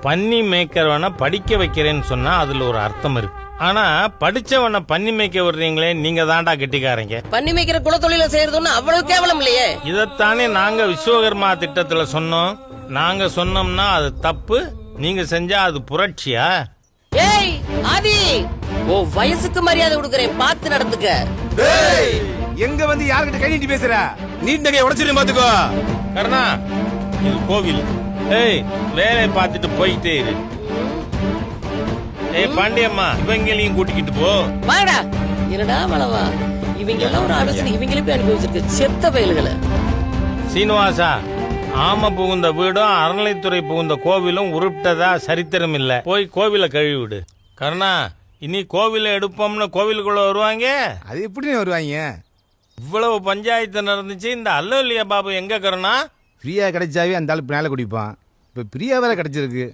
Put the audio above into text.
பன்னி மேய்க்கிறவனை படிக்க வைக்கிறேன்னு சொன்னா அதுல ஒரு அர்த்தம் இருக்கு. ஆனா படிச்சவனை பன்னி மேய்க்க விடுறீங்களே, நீங்க தாண்டா கெட்டிக்காரங்க. பண்ணி மேய்க்கிற குலத்தொழில செய்யறதுன்னு அவ்வளவு கேவலம் இல்லையே. இதத்தானே நாங்க விஸ்வகர்மா திட்டத்துல சொன்னோம். நாங்க சொன்னோம்னா அது தப்பு, நீங்க செஞ்சா அது புரட்சியா? ஏய் ஆதி, ஓ வயசுக்கு மரியாதை கொடுக்கறேன், பார்த்து நடந்துக்க. எங்க வந்து யார்கிட்ட கை நீட்டி பேசுற? நீட் நகையை உடைச்சிட்டு பாத்துக்கோ. கருணா, இது கோவில். ஏய், வேலையை பார்த்துட்டு போயிட்டே இரு. ஏய் பாண்டியம்மா, இவங்களையும் கூட்டிக்கிட்டு போ. வாடா. என்னடா வளவா, இவங்க எல்லாம் ஒரு ஆலோசனை இவங்களே போய் அனுபவிச்சிருக்கு செத்த பயல்களை. சீனிவாசா, ஆம புகுந்த வீடும் அறநிலைத்துறை புகுந்த கோவிலும் உருப்பிட்டதா சரித்திரம் இல்ல. போய் கோவில கழுவி விடு. கருணா, இனி கோவில எடுப்போம்னு கோவிலுக்குள்ள வருவாங்க. அது எப்படி வருவாங்க? இவ்வளவு பஞ்சாயத்து நடந்துச்சு, இந்த அல்லலியா பாபு எங்க கருணா? ஃப்ரீயா கிடைச்சாவே அந்த ஆளு மேல குடிப்பான். இப்ப பிரியா வேலை கிடைச்சிருக்கு.